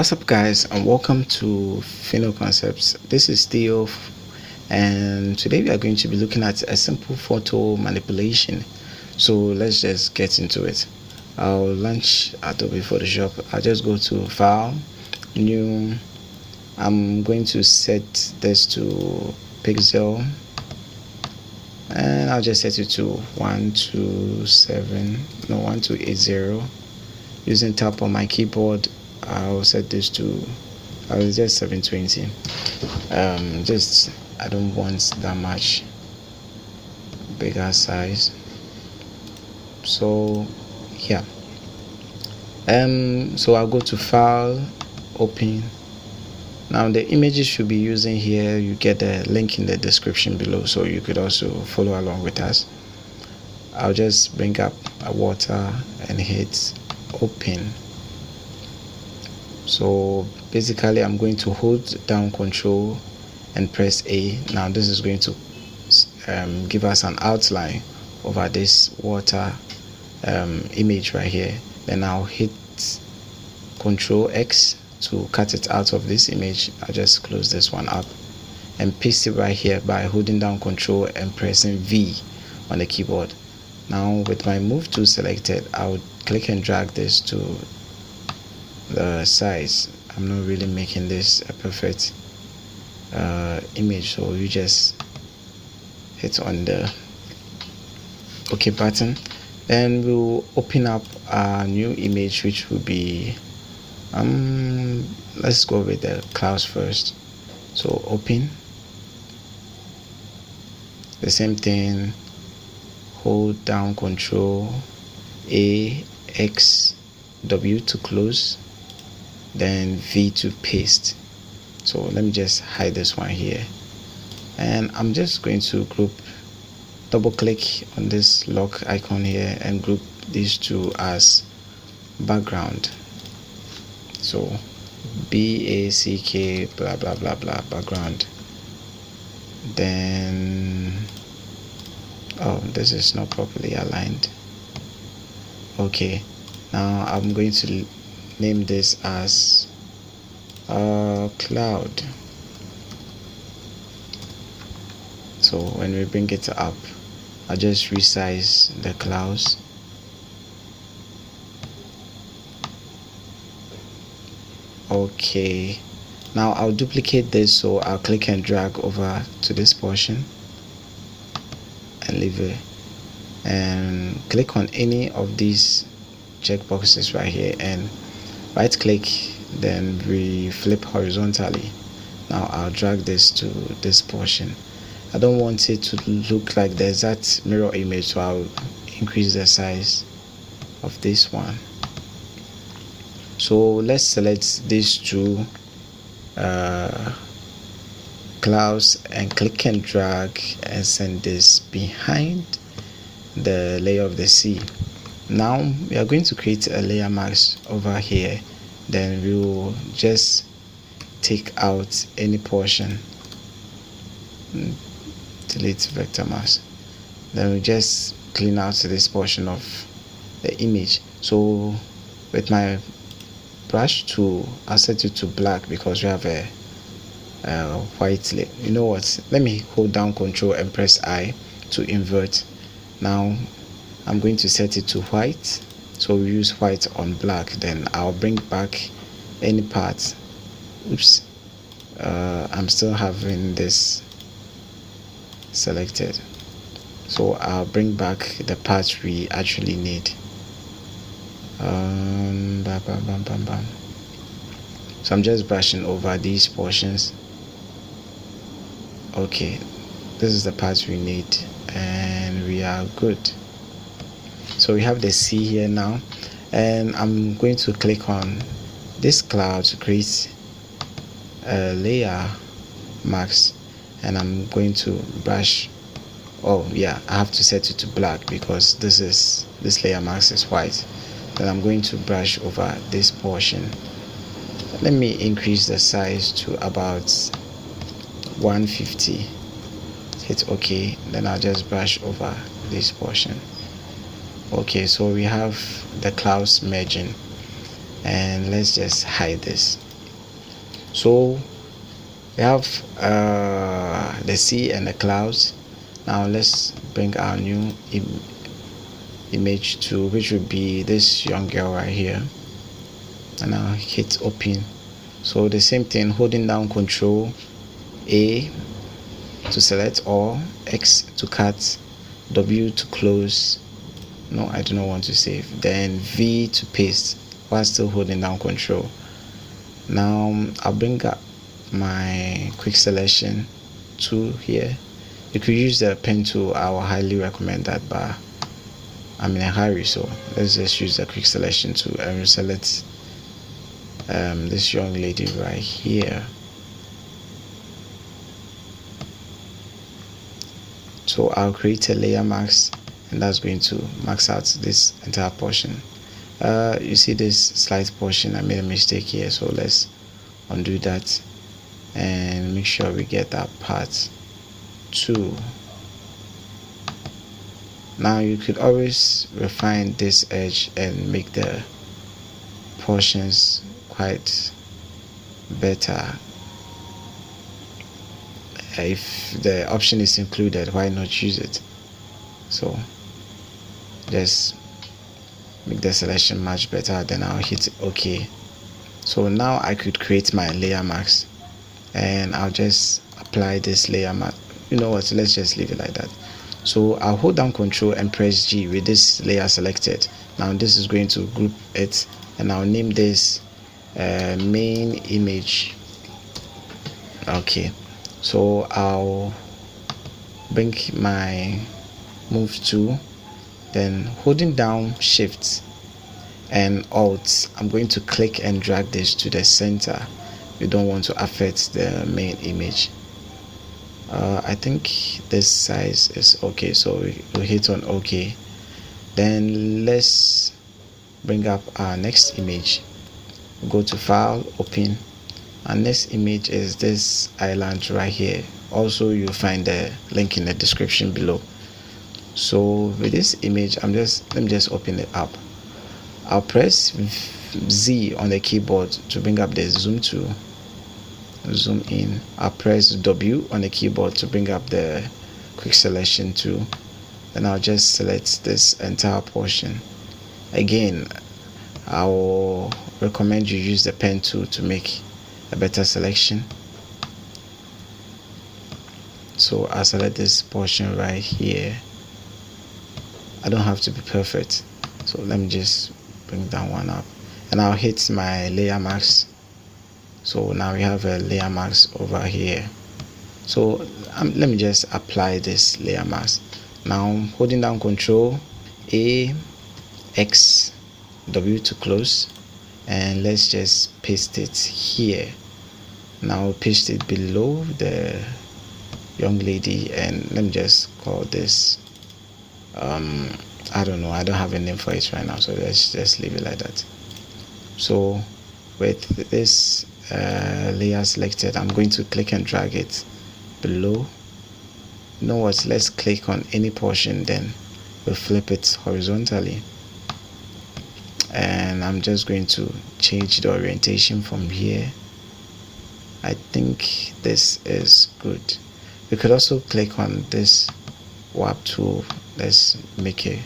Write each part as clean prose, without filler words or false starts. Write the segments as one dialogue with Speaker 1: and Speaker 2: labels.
Speaker 1: What's up, guys, and welcome to Fino Concepts. This is Theo, and today we are going to be looking at a simple photo manipulation. So let's just get into it. I'll launch Adobe Photoshop. I'll just go to File, New. I'm going to set this to pixel, and I'll just set it to 1280. Using tap on my keyboard, I'll set this to just 720. Just I don't want that much bigger size. So yeah. So I'll go to File, Open. Now the images should be using here, you get a link in the description below, so you could also follow along with us. I'll just bring up a water and hit Open. So basically I'm going to hold down Control and press A. Now this is going to give us an outline over this water image right here. Then I'll hit Control X to cut it out of this image. I'll just close this one up and paste it right here by holding down Control and pressing V on the keyboard. Now with my move tool selected, I'll click and drag this to the size. I'm not really making this a perfect image, so you just hit on the OK button. Then we'll open up a new image, which will be let's go with the clouds first. So open, the same thing, hold down Control A, X, W to close, then V to paste. So let me just hide this one here, and I'm just going to double click on this lock icon here and group these two as background. So BACK blah blah blah blah background. Then this is not properly aligned. Okay, now I'm going to name this as cloud. So when we bring it up, I'll just resize the clouds. Okay, now I'll duplicate this, so I'll click and drag over to this portion and leave it, and click on any of these checkboxes right here and right click, then we flip horizontally. Now I'll drag this to this portion. I don't want it to look like the exact mirror image, so I'll increase the size of this one. So let's select these two clouds and click and drag and send this behind the layer of the sea. Now we are going to create a layer mask over here. Then we will just take out any portion, delete vector mask. Then we just clean out this portion of the image. So with my brush tool, I'll set it to black because we have a white layer. You know what, let me hold down Control and press I to invert. Now I'm going to set it to white, so we use white on black. Then I'll bring back any part. Oops, I'm still having this selected, so I'll bring back the parts we actually need. So I'm just brushing over these portions. Okay, this is the parts we need and we are good. So we have the sea here now, and I'm going to click on this cloud to create a layer mask, and I'm going to brush. Oh yeah, I have to set it to black because this layer mask is white. Then I'm going to brush over this portion. Let me increase the size to about 150. Hit OK. Then I'll just brush over this portion. Okay, so we have the clouds merging, and let's just hide this. So we have the sea and the clouds. Now let's bring our new image to, which would be this young girl right here, and I'll hit open. So the same thing, holding down Control A to select all, X to cut, W to close, no, I do not want to save, then V to paste while still holding down Control. Now I'll bring up my quick selection tool here. You could use the pen tool, I will highly recommend that, but I'm in a hurry, so let's just use the quick selection tool and select this young lady right here. So I'll create a layer mask, and that's going to max out this entire portion. You see this slight portion, I made a mistake here, so let's undo that and make sure we get that part too. Now you could always refine this edge and make the portions quite better. If the option is included, why not use it? So just make the selection much better, then I'll hit OK. So now I could create my layer mask, and I'll just apply this layer mask. You know what, let's just leave it like that. So I'll hold down Control and press G with this layer selected. Now this is going to group it, and I'll name this main image. Okay, so I'll bring my move tool, then holding down Shift and Alt, I'm going to click and drag this to the center. You don't want to affect the main image. I think this size is okay, so we'll hit on OK. Then let's bring up our next image. Go to File, Open. Our next image is this island right here. Also, you'll find the link in the description below. So with this image, let me just open it up. I'll press Z on the keyboard to bring up the zoom tool. Zoom in. I'll press W on the keyboard to bring up the quick selection tool. Then I'll just select this entire portion. Again, I will recommend you use the pen tool to make a better selection. So I'll select this portion right here. I don't have to be perfect, so let me just bring that one up, and I'll hit my layer mask. So now we have a layer mask over here. So let me just apply this layer mask. Now I'm holding down Control A, X, W to close, and let's just paste it here. Now paste it below the young lady, and let me just call this I don't know, I don't have a name for it right now, so let's just leave it like that. So with this layer selected, I'm going to click and drag it below. You know what, let's click on any portion, then we'll flip it horizontally, and I'm just going to change the orientation from here. I think this is good. We could also click on this warp tool. Let's make it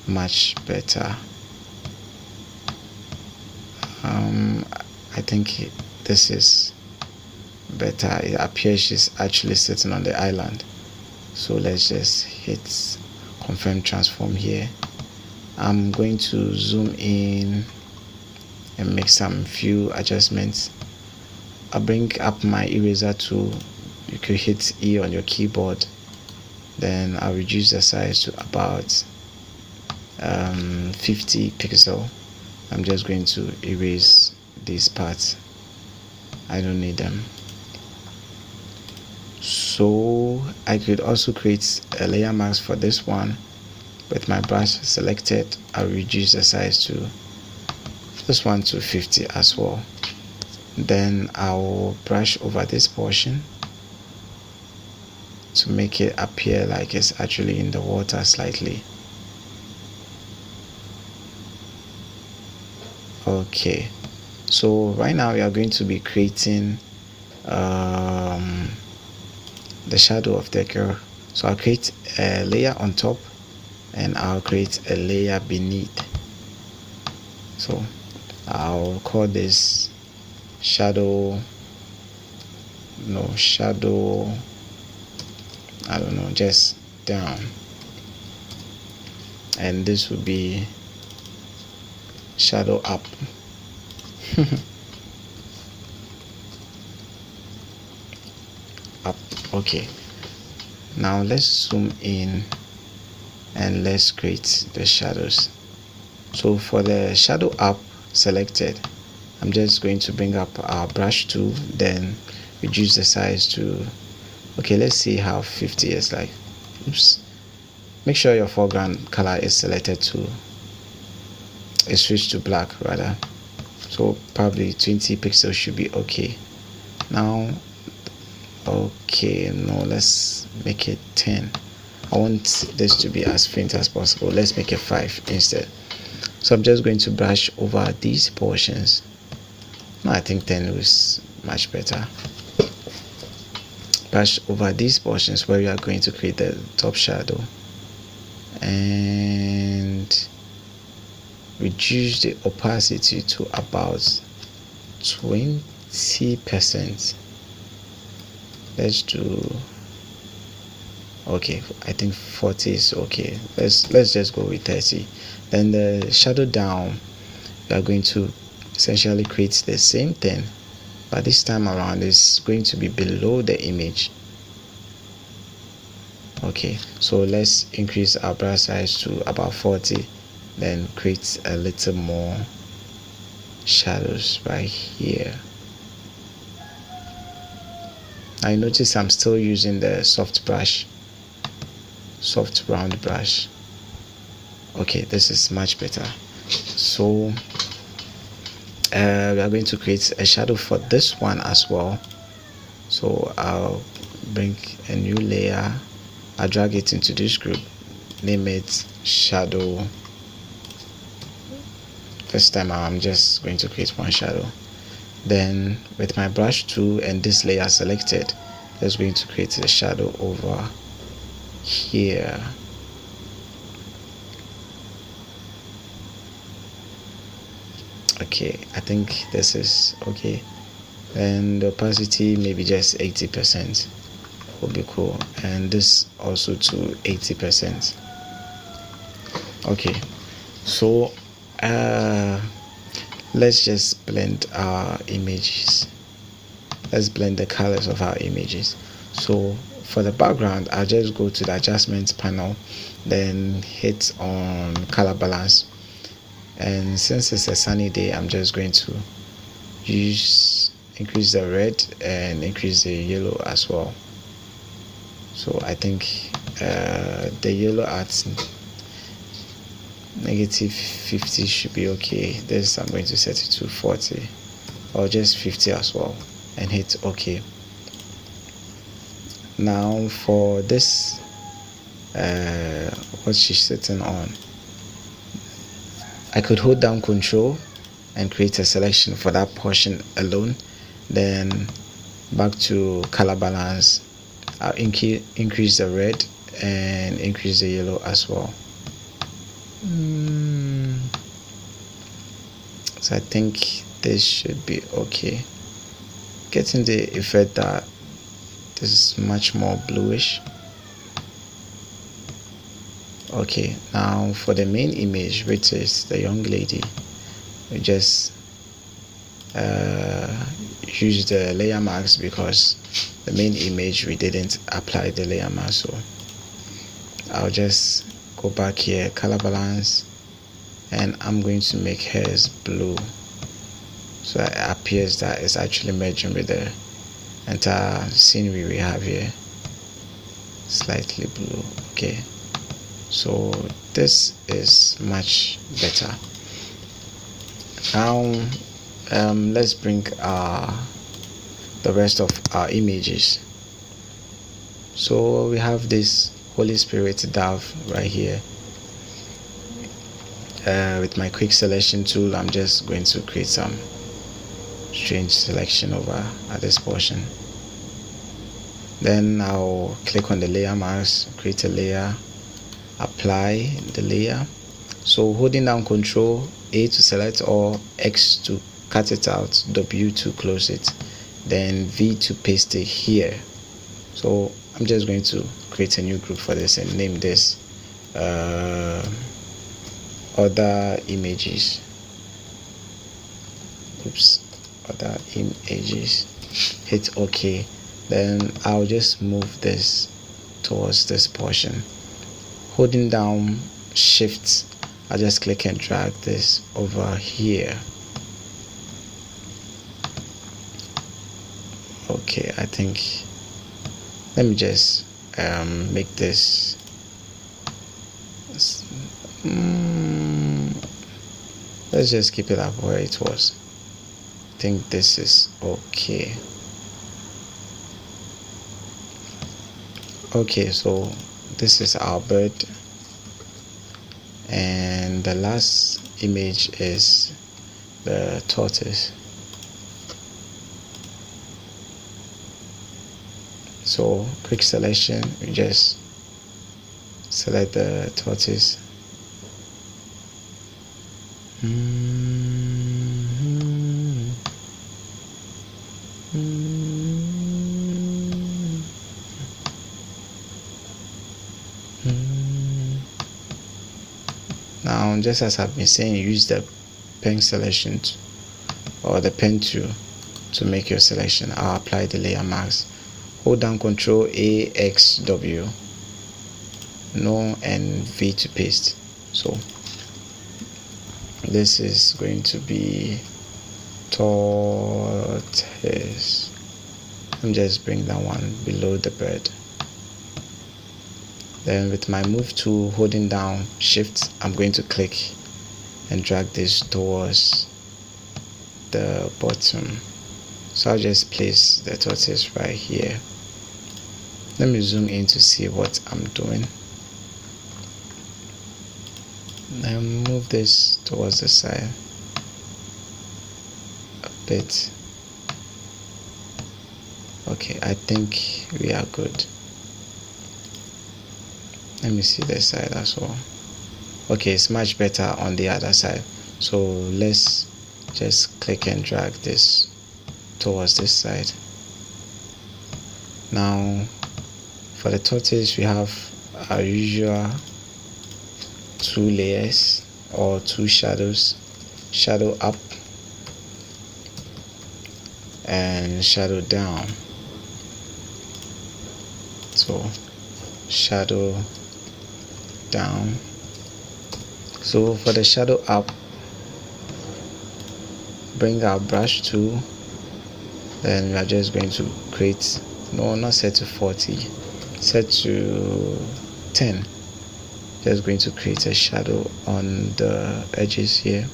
Speaker 1: much better. I think this is better. It appears she's actually sitting on the island. So let's just hit confirm transform here. I'm going to zoom in and make some few adjustments. I'll bring up my eraser tool. You could hit E on your keyboard. Then I'll reduce the size to about 50 pixel. I'm just going to erase these parts. I don't need them. So I could also create a layer mask for this one. With my brush selected, I'll reduce the size to this one to 50 as well. Then I'll brush over this portion to make it appear like it's actually in the water slightly. Okay, So right now we are going to be creating the shadow of the girl. So I'll create a layer on top and I'll create a layer beneath. So I'll call this shadow, no, shadow, I don't know, just down, and this would be shadow up. Up. Okay, now let's zoom in and let's create the shadows. So for the shadow up selected, I'm just going to bring up our brush tool, then reduce the size to, okay, let's see how 50 is like. Oops. Make sure your foreground color is selected to, is switched to black rather. So probably 20 pixels should be okay. Now, okay, no, let's make it 10. I want this to be as faint as possible. Let's make it 5 instead. So I'm just going to brush over these portions. No, I think 10 was much better. Brush over these portions where we are going to create the top shadow, and reduce the opacity to about 20%. Let's do, okay, I think 40 is okay. Let's just go with 30. Then the shadow down, we are going to essentially create the same thing, but this time around it's going to be below the image. Okay, so let's increase our brush size to about 40, then create a little more shadows right here. I notice I'm still using the soft round brush. Okay, this is much better. So we are going to create a shadow for this one as well. So I'll bring a new layer, I'll drag it into this group, name it shadow. First time I'm just going to create one shadow. Then with my brush tool and this layer selected, just going to create a shadow over here. Okay, I think this is okay. And the opacity maybe just 80% will be cool, and this also to 80%. Okay, so let's just blend our images. Let's blend the colors of our images. So for the background, I'll just go to the adjustments panel, then hit on color balance, and since it's a sunny day, I'm just going to increase the red and increase the yellow as well. So I think the yellow at -50 should be okay. This I'm going to set it to 40 or just 50 as well, and hit OK. Now for this what she's sitting on, I could hold down Control and create a selection for that portion alone, then back to color balance, I'll increase the red and increase the yellow as well. So I think this should be okay. Getting the effect that this is much more bluish. Okay, now for the main image, which is the young lady, we just use the layer marks because the main image we didn't apply the layer mask. So I'll just go back here, color balance, and I'm going to make hers blue, so it appears that it's actually merging with the entire scenery we have here. Slightly blue. Okay, so this is much better. Now let's bring the rest of our images. So we have this Holy Spirit dove right here. With my quick selection tool, I'm just going to create some change selection over at this portion. Then I'll click on the layer mask, create a layer, apply the layer. So holding down Ctrl A to select, or X to cut it out, W to close it, then V to paste it here. So I'm just going to create a new group for this and name this other images. Other images. Hit OK. Then I'll just move this towards this portion. Holding down Shift, I'll just click and drag this over here. Okay, I think let me just make this let's just keep it up where it was. I think this is okay. Okay, so this is our bird, and the last image is the tortoise. So quick selection, we just select the tortoise. Now, just as I've been saying, use the pen selection or the pen tool to make your selection. I'll apply the layer mask. Hold down Ctrl A, X, W, no, and V to paste. So this is going to be tortoise. Let me just bring that one below the bird. Then with my move tool, holding down Shift, I'm going to click and drag this towards the bottom. So I'll just place the tortoise right here. Let me zoom in to see what I'm doing. Now move this towards the side a bit. Okay, I think we are good. Let me see this side as well. Okay, it's much better on the other side. So let's just click and drag this towards this side. Now for the tortoise, we have our usual 2 layers or 2 shadows: shadow up and shadow down. So shadow down. So for the shadow up, bring our brush tool, then we are just going to create, no, not set to 40, set to 10. Just going to create a shadow on the edges here.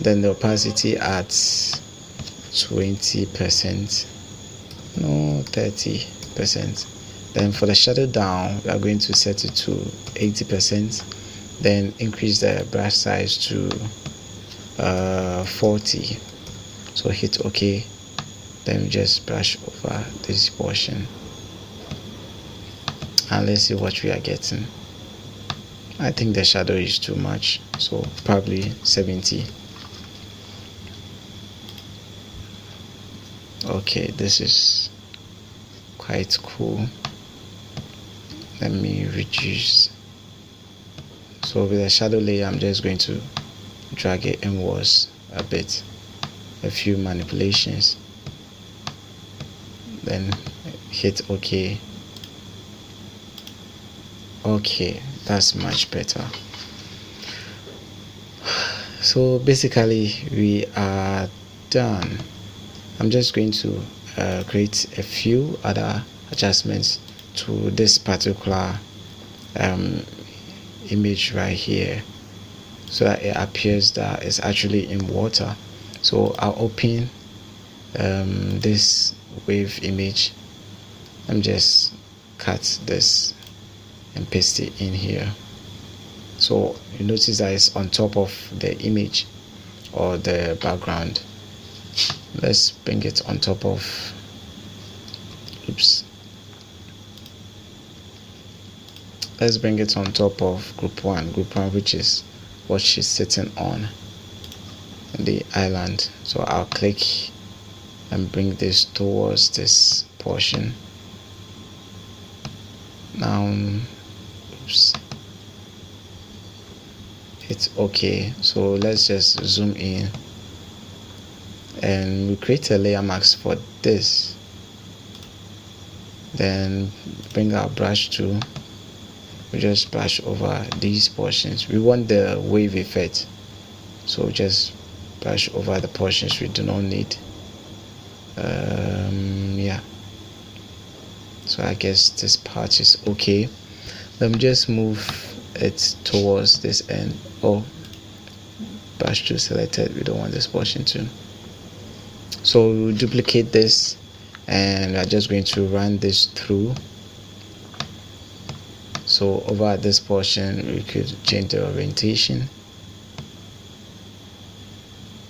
Speaker 1: Then the opacity at 20%, no, 30%. Then for the shadow down, we are going to set it to 80%. Then increase the brush size to 40. So hit OK. Then just brush over this portion, and let's see what we are getting. I think the shadow is too much, so probably 70. Okay, this is quite cool. Let me reduce. So with the shadow layer, I'm just going to drag it inwards a bit, a few manipulations, then hit OK. Okay, that's much better. So basically we are done. I'm just going to create a few other adjustments to this particular image right here, so that it appears that it's actually in water. So I'll open this wave image. I'm just cut this and paste it in here. So you notice that it's on top of the image or the background. let's bring it on top of, let's bring it on top of group 1, which is what she's sitting on, the island. So I'll click and bring this towards this portion. Now it's okay. So let's just zoom in and we create a layer mask for this. Then bring our brush tool, we just brush over these portions. We want the wave effect, so just brush over the portions we do not need. Yeah, so I guess this part is okay. Let me just move it towards this end. Oh, brush tool selected, we don't want this portion too. So we'll duplicate this and I'm just going to run this through. So over at this portion we could change the orientation.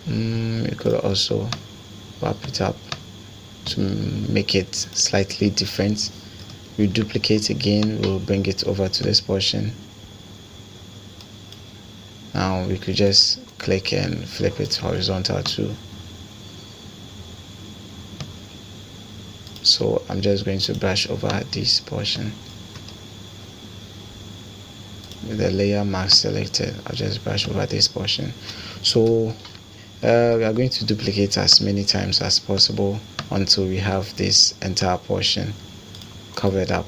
Speaker 1: We could also wrap it up to make it slightly different. We duplicate again, we'll bring it over to this portion. Now we could just click and flip it horizontal too. So I'm just going to brush over this portion with the layer mask selected. I'll just brush over this portion. So we are going to duplicate as many times as possible until we have this entire portion covered up.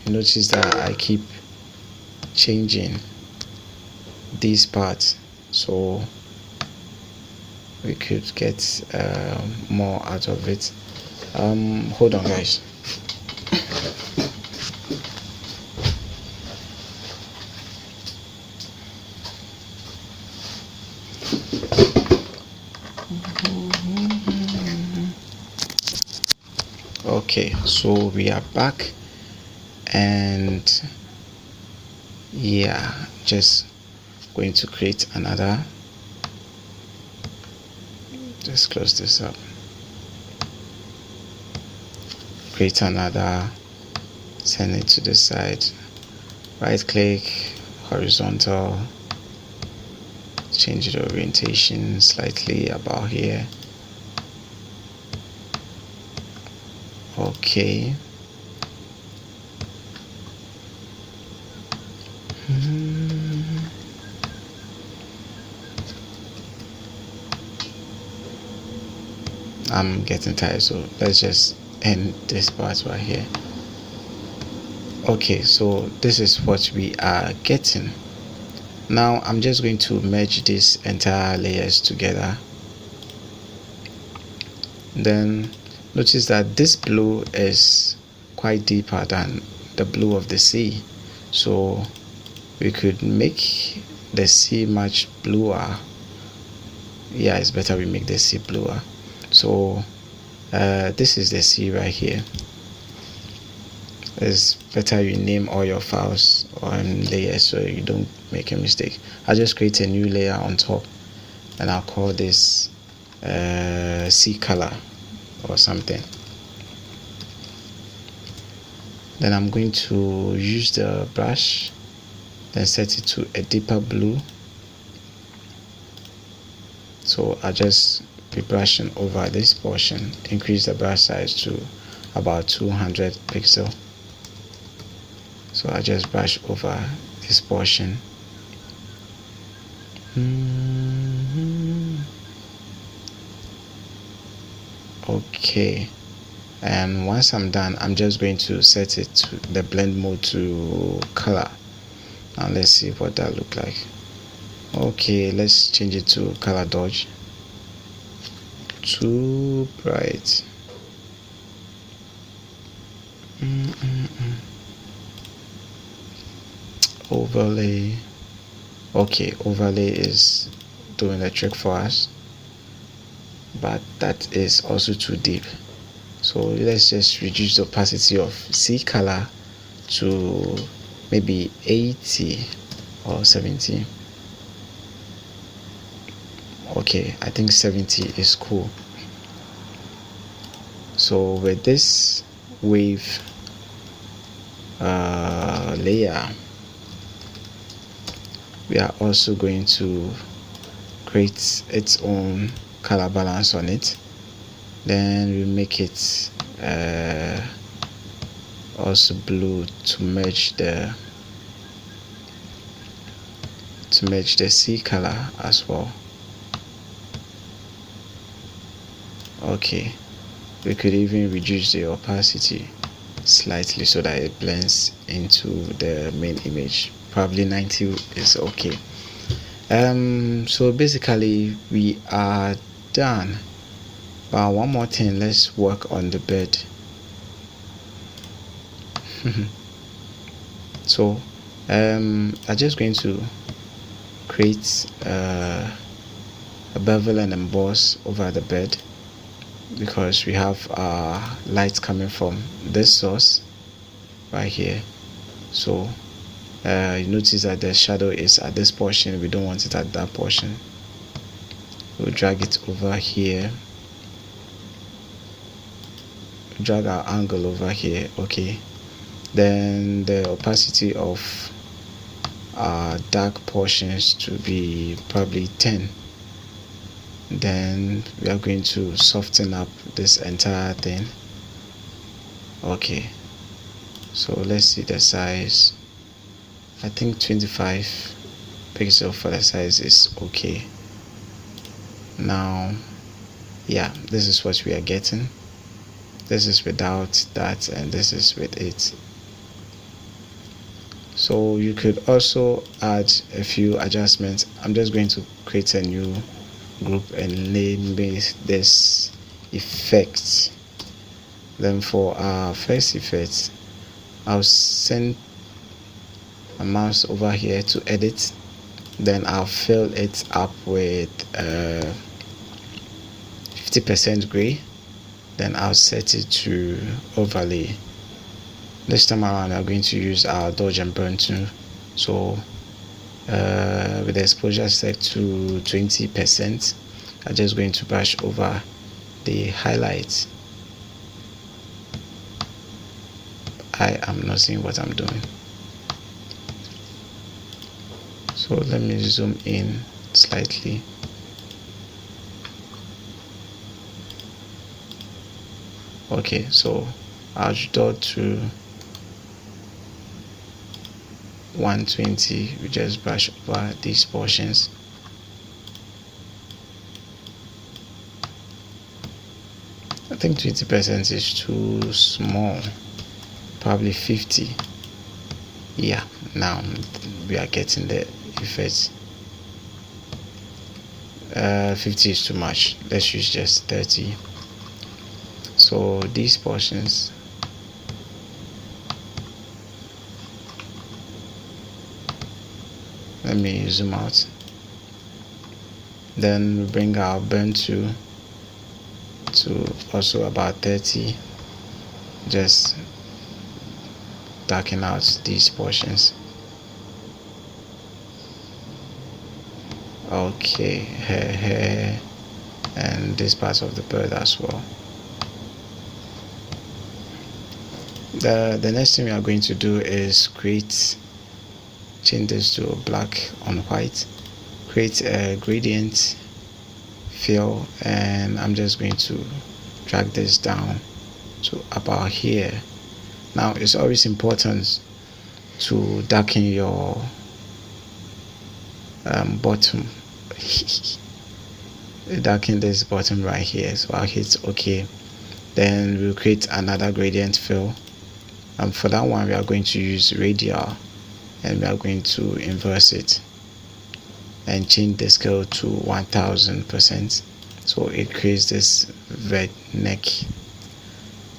Speaker 1: You notice that I keep changing these parts so we could get more out of it. Hold on guys. Okay, so we are back and yeah, just going to create another. Just close this up, create another, send it to the side, right click, horizontal, change the orientation slightly about here. Okay. I'm getting tired, so let's just end this part right here. Okay, so this is what we are getting. Now I'm just going to merge these entire layers together. Then notice that this blue is quite deeper than the blue of the sea, so we could make the sea much bluer. Yeah, it's better we make the sea bluer. So this is the sea right here. It's better you name all your files on layers so you don't make a mistake. I'll just create a new layer on top and I'll call this sea color or something. Then I'm going to use the brush, then set it to a deeper blue. So I'll just be brushing over this portion, increase the brush size to about 200 pixels. So I just brush over this portion. Okay, and once I'm done, I'm just going to set it to the blend mode to color. Now let's see what that look like. Okay, let's change it to color dodge. Too bright. Overlay. Okay, overlay is doing the trick for us, but that is also too deep. So let's just reduce the opacity of sea color to maybe 80 or 70 or Okay, I think 70 is cool. So with this wave layer, we are also going to create its own color balance on it. Then we make it also blue to match the sea color as well. Okay, we could even reduce the opacity slightly so that it blends into the main image. Probably 90 is okay. So basically we are done, but one more thing, let's work on the bird. So I'm just going to create a bevel and emboss over the bed, because we have light coming from this source right here. So you notice that the shadow is at this portion. We don't want it at that portion. We'll drag it over here, drag our angle over here. Okay, then the opacity of our dark portions to be probably 10. Then we are going to soften up this entire thing. Okay, so let's see the size. I think 25 pixel for the size is okay. Now yeah, this is what we are getting. This is without that, and this is with it. So you could also add a few adjustments. I'm just going to create a new group and name this effect. Then for our first effect, I'll send a mouse over here to edit. Then I'll fill it up with 50% gray. Then I'll set it to overlay. This time around we are going to use our dodge and burn tool. So with the exposure set to 20%, I'm just going to brush over the highlights. I am not seeing what I'm doing, so let me zoom in slightly. Okay, so I'll draw to 120. We just brush over these portions. I think 20% is too small, probably 50. Yeah, now we are getting the effect. 50 is too much. Let's use just 30. So these portions, let me zoom out. Then we bring our burn to also about 30. Just darken out these portions. Okay, hair, and this part of the bird as well. The next thing we are going to do is change this to black on white, create a gradient fill, and I'm just going to drag this down to about here. Now it's always important to darken your bottom. Darken this bottom right here, so I'll hit OK. Then we'll create another gradient fill, and for that one we are going to use radial, and we are going to inverse it and change the scale to 1000%, so it creates this red neck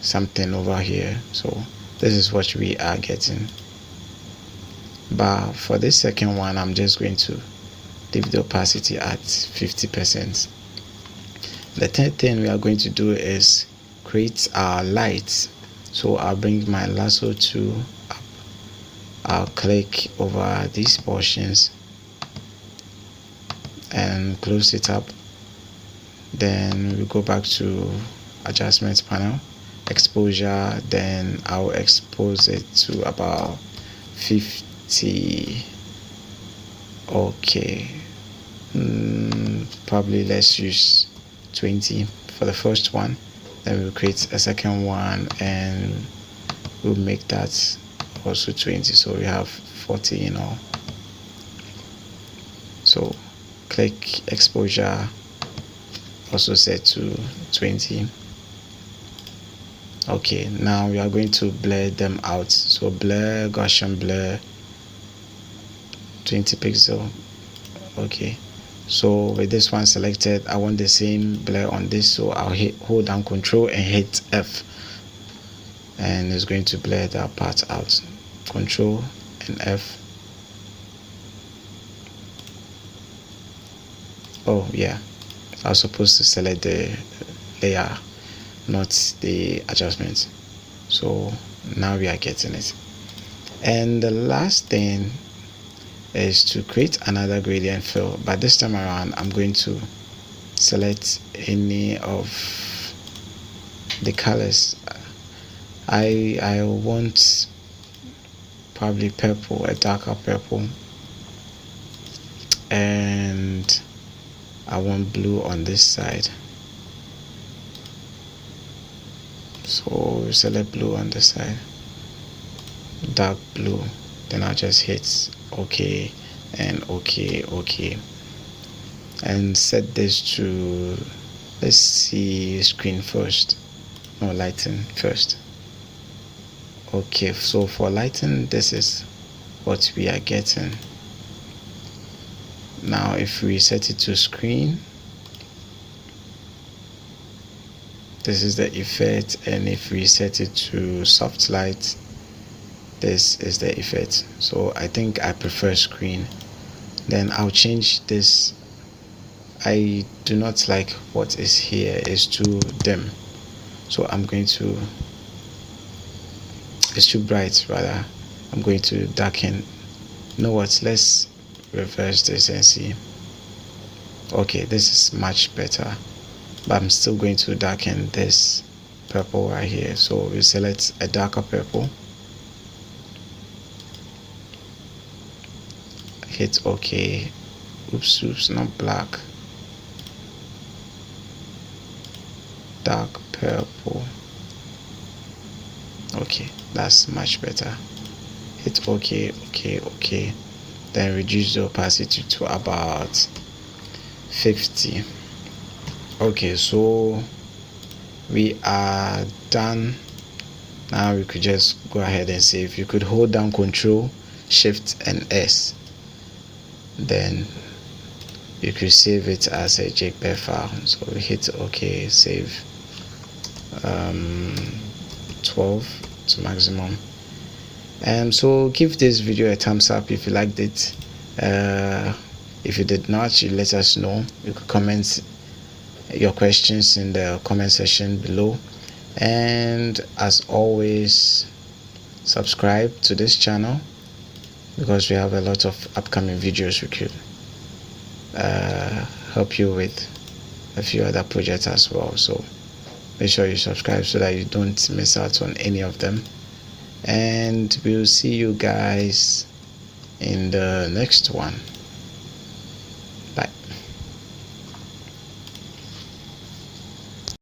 Speaker 1: something over here. So this is what we are getting. But for this second one, I'm just going to leave the opacity at 50%. The third thing we are going to do is create our lights. So I'll bring my lasso tool up. I'll click over these portions and close it up. Then we go back to adjustment panel, exposure, then I'll expose it to about 50. Okay, probably let's use 20 for the first one. Then we'll create a second one and we'll make that also 20, so we have 40 in all. So click exposure, also set to 20. Okay, now we are going to blur them out. So blur, Gaussian blur, 20 pixel. Okay, so with this one selected, I want the same blur on this, so I'll hold down Control and hit F, and it's going to blur that part out. Control and F. Oh yeah, I was supposed to select the layer, not the adjustment. So now we are getting it. And the last thing is to create another gradient fill, but this time around I'm going to select any of the colors. I want probably purple, a darker purple, and I want blue on this side. So select blue on this side, dark blue, then I'll just hit OK and OK, and set this to, let's see, screen first, no, lighting first. Okay, so for lighting, this is what we are getting. Now if we set it to screen, this is the effect, and if we set it to soft light, this is the effect. So I think I prefer screen. Then I'll change this. I do not like what is here, is too dim, so I'm going to, it's too bright rather, I'm going to darken. You know what, let's reverse this and see. Okay, this is much better, but I'm still going to darken this purple right here. So we select a darker purple, hit OK. Oops, not black, dark purple. Okay, that's much better. Hit OK. Then reduce the opacity to about 50. Okay, so we are done. Now we could just go ahead and save. You could hold down Control, Shift and S, then you could save it as a JPEG file. So we hit OK, save. 12 to maximum. So give this video a thumbs up if you liked it. If you did not, you let us know. You could comment your questions in the comment section below, and as always, subscribe to this channel because we have a lot of upcoming videos we could help you with a few other projects as well. So make sure you subscribe so that you don't miss out on any of them, and we'll see you guys in the next one. Bye.